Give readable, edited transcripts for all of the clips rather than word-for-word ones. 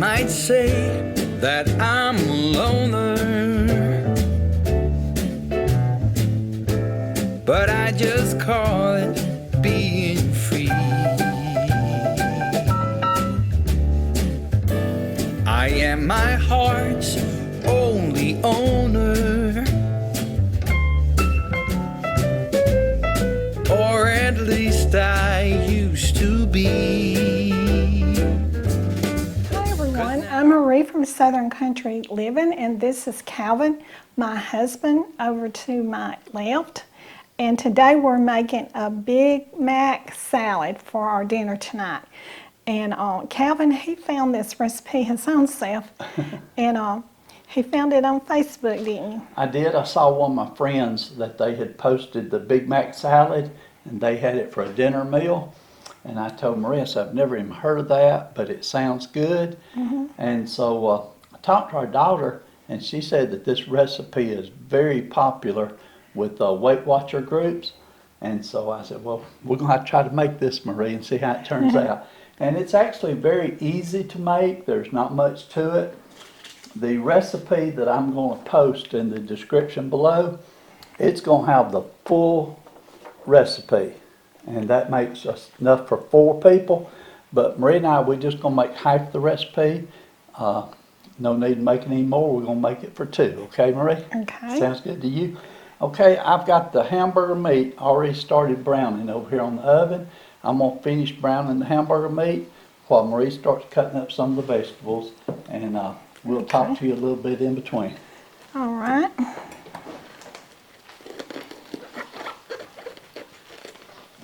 might say that I'm a loner, but I just call it being free. I am my heart's only owner, or at least I used to be. Hi everyone, I'm Marie from Southern Country Living, and this is Calvin, my husband, over to my left. And today we're making a Big Mac salad for our dinner tonight. And Calvin, he found this recipe his own self, and he found it on Facebook, didn't you? I did. I saw one of my friends that they had posted the Big Mac salad, and they had it for a dinner meal. And I told Marissa, I've never even heard of that, but it sounds good. And so I talked to our daughter, and she said that this recipe is very popular with Weight Watcher groups. And so I said, well, we're going to have to try to make this, Marie, and see how it turns out. And it's actually very easy to make. There's not much to it. The recipe that I'm going to post in the description below, it's going to have the full recipe. And that makes us enough for 4 people. But Marie and I, we're just going to make half the recipe. No need to make any more. We're going to make it for 2. Okay, Marie? Okay. Sounds good to you? Okay, I've got the hamburger meat already started browning over here on the oven. I'm going to finish browning the hamburger meat while Marie starts cutting up some of the vegetables. And we'll talk to you a little bit in between. All right.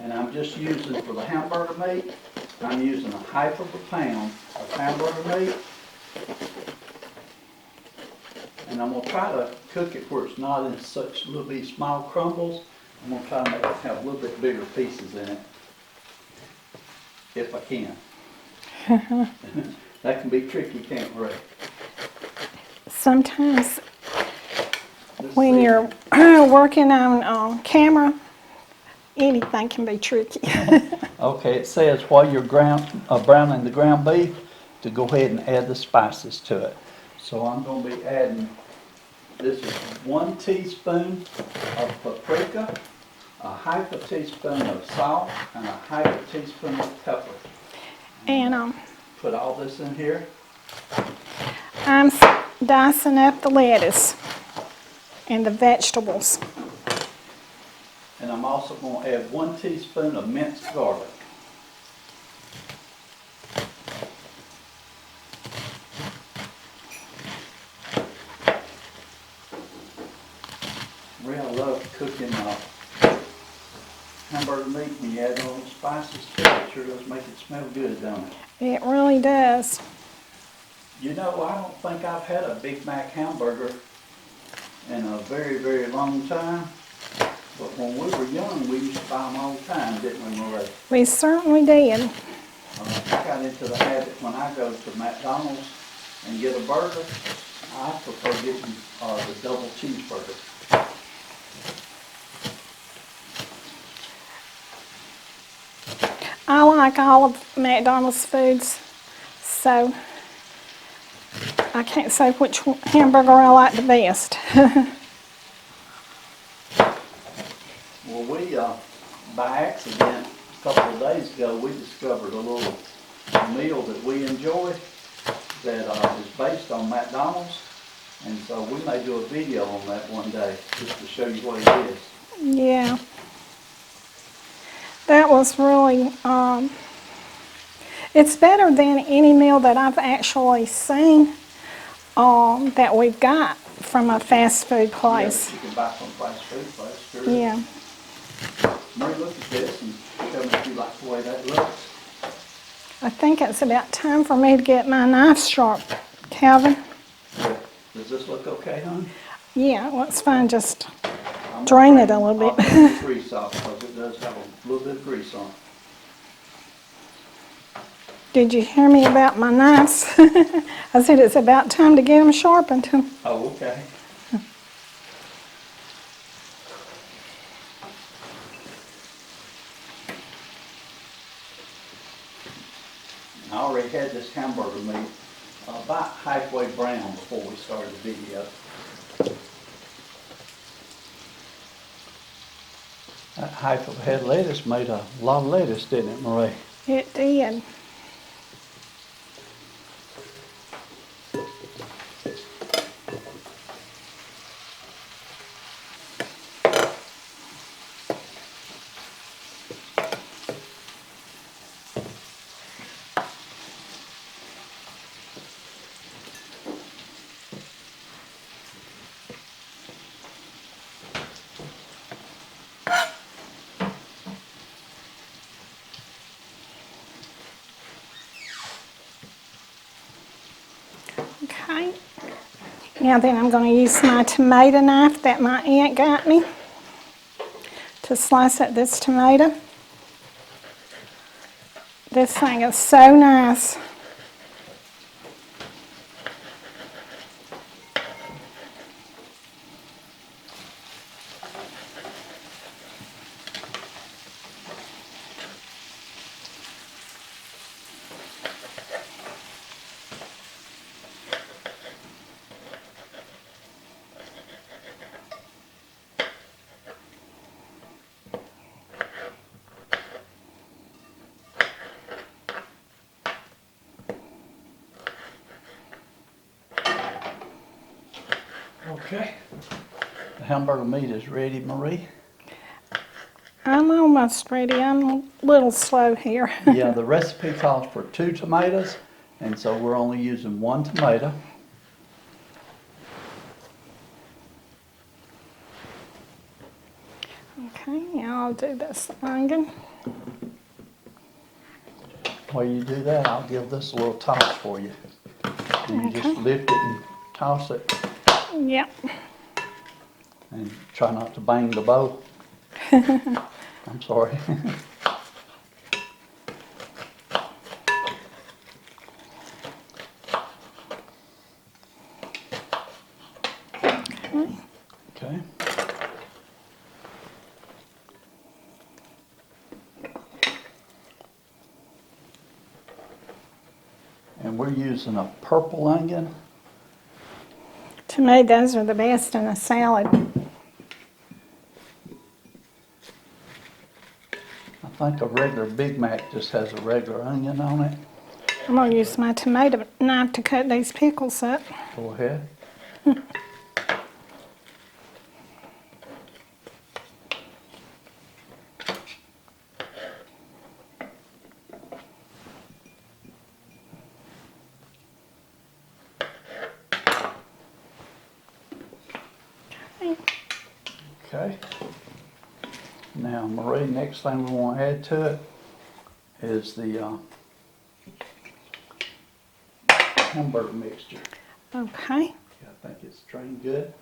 And I'm just using, for the hamburger meat, I'm using 1/2 pound of hamburger meat. And I'm going to try to cook it where it's not in such little bitty small crumbles. I'm going to try to make it have a little bit bigger pieces in it, if I can. That can be tricky, can't it, Ray? Sometimes Let's when see. you're working on camera, anything can be tricky. Okay, it says while you're browning the ground beef, to go ahead and add the spices to it. So I'm going to be adding, this is 1 teaspoon of paprika, 1/2 teaspoon of salt, and 1/2 teaspoon of pepper. And Put all this in here. I'm dicing up the lettuce and the vegetables. And I'm also going to add 1 teaspoon of minced garlic. Really, I love cooking hamburger meat when you add all those spices to it. It sure does make it smell good, don't it? It really does. You know, I don't think I've had a Big Mac hamburger in a very, very long time. But when we were young, we used to buy them all the time, didn't we, Marie? We certainly did. I got into the habit when I go to McDonald's and get a burger, I prefer getting the double cheeseburger. I like all of McDonald's foods, so I can't say which hamburger I like the best. Well, we, by accident, a couple of days ago, we discovered a little meal that we enjoy that is based on McDonald's. And so we may do a video on that one day just to show you what it is. Yeah. That was really, it's better than any meal that I've actually seen that we've got from a fast food place. Yeah, you can buy from a fast food place, sure. Yeah. Mary, look at this and tell me if you like the way that looks. I think it's about time for me to get my knife sharp, Calvin. Yeah. Does this look okay, honey? Yeah, it looks fine. Just drain it a little bit. I'll the grease off because it does have a little bit of grease on it. Did you hear me about my knives? I said it's about time to get them sharpened. Oh, okay. I already had this hamburger meat about halfway brown before we started the video. That half of a head of lettuce made a lot of lettuce, didn't it, Marie? It did. Okay. Now then I'm going to use my tomato knife that my aunt got me to slice up this tomato. This thing is so nice. Okay. The hamburger meat is ready, Marie. I'm almost ready. I'm a little slow here. Yeah, the recipe calls for 2 tomatoes, and so we're only using 1 tomato. Okay, now I'll do this onion. While you do that, I'll give this a little toss for you. And you just Okay. lift it and toss it, Yep. and try not to bang the bowl. I'm sorry. Okay. And we're using a purple onion. To me, those are the best in a salad. I think a regular Big Mac just has a regular onion on it. I'm going to use my tomato knife to cut these pickles up. Go ahead. Okay. Now, Marie, next thing we want to add to it is the hamburger mixture. Okay. I think it's drained good.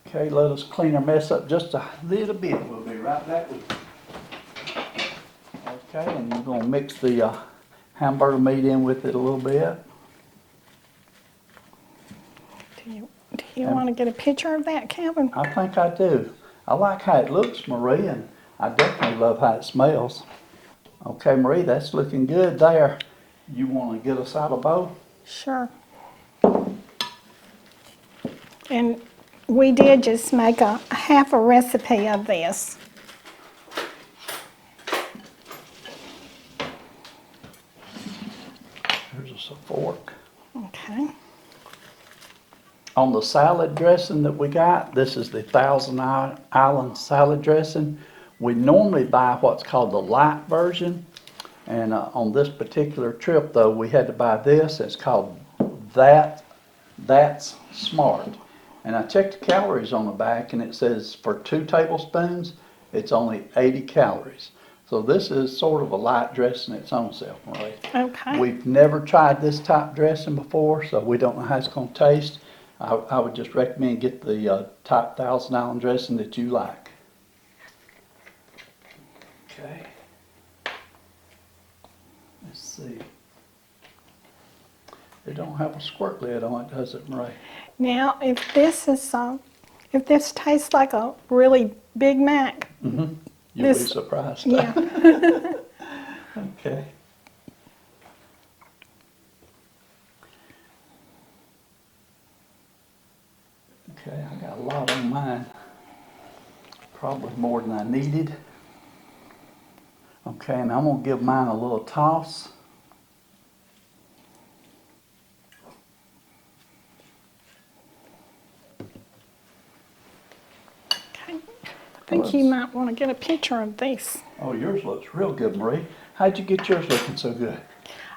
Okay, let us clean our mess up just a little bit. We'll be right back with you. Okay, and you're going to mix the hamburger meat in with it a little bit. Do you want to get a picture of that, Calvin? I think I do. I like how it looks, Marie, and I definitely love how it smells. Okay, Marie, that's looking good there. You want to get us out a bowl? Sure. And we did just make a half a recipe of this. Here's us a fork. Okay. On the salad dressing that we got, this is the Thousand Island salad dressing. We normally buy what's called the light version. And on this particular trip, though, we had to buy this. It's called That's Smart. And I checked the calories on the back, and it says for 2 tablespoons, it's only 80 calories. So this is sort of a light dressing its own self, Marie. Okay. We've never tried this type dressing before, so we don't know how it's going to taste. I would just recommend get the type Thousand Island dressing that you like. Okay. Let's see. It don't have a squirt lid on it, does it, Marie? Now, if this is If this tastes like a really Big Mac, You'll be This- surprised. yeah. Okay. Okay, I got a lot on mine. Probably more than I needed. Okay, and I'm gonna give mine a little toss. Okay. I think you might want to get a picture of this. Oh, yours looks real good, Marie. How'd you get yours looking so good?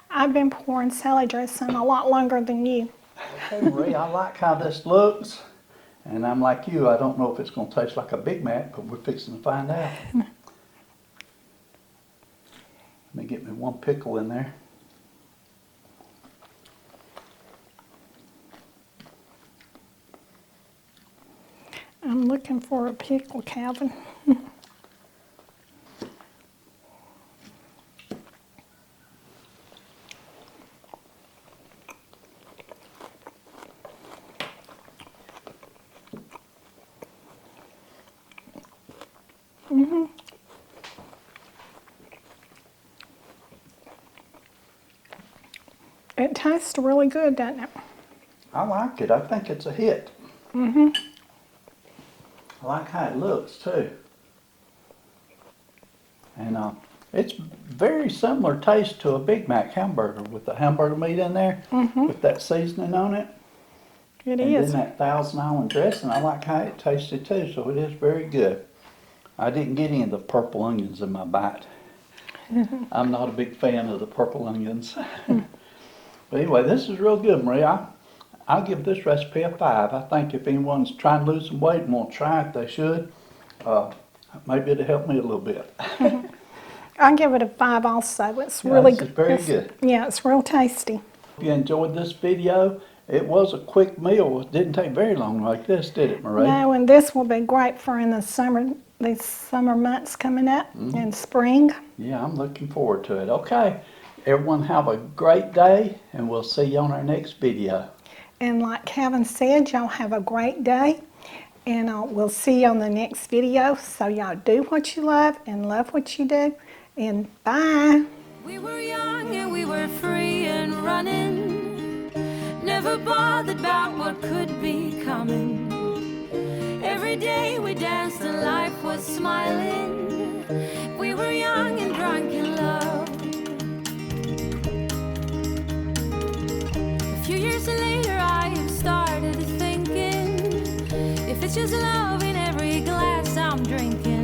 I've been pouring salad dressing a lot longer than you. Hey, Marie, I like how this looks. And I'm like you, I don't know if it's gonna taste like a Big Mac, but we're fixing to find out. Let me get me one pickle in there. I'm looking for a pickle, Calvin. It tastes really good, doesn't it? I like it. I think it's a hit. I like how it looks too. And it's very similar taste to a Big Mac hamburger with the hamburger meat in there, with that seasoning on it. It And is. then that Thousand Island dressing, I like how it tasted too, so it is very good. I didn't get any of the purple onions in my bite. I'm not a big fan of the purple onions. But anyway, this is real good, Marie. I'll give this recipe a 5. I think if anyone's trying to lose some weight and won't try it, they should. Maybe it'll help me a little bit. I'll give it a 5 also. It's Yeah, really this good. is very good. Yeah, it's real tasty. If you enjoyed this video, it was a quick meal. It didn't take very long like this, did it, Marie? No, and this will be great for in the summer, these summer months coming up and spring. Yeah, I'm looking forward to it. Okay, everyone have a great day, and we'll see you on our next video. And like Calvin said, y'all have a great day. And we'll see you on the next video. So y'all do what you love and love what you do. And bye. We were young and we were free and running, never bothered about what could be coming. Every day we danced and life was smiling. We were young and drunk in love. A few years later I have started thinking, if it's just love in every glass I'm drinking,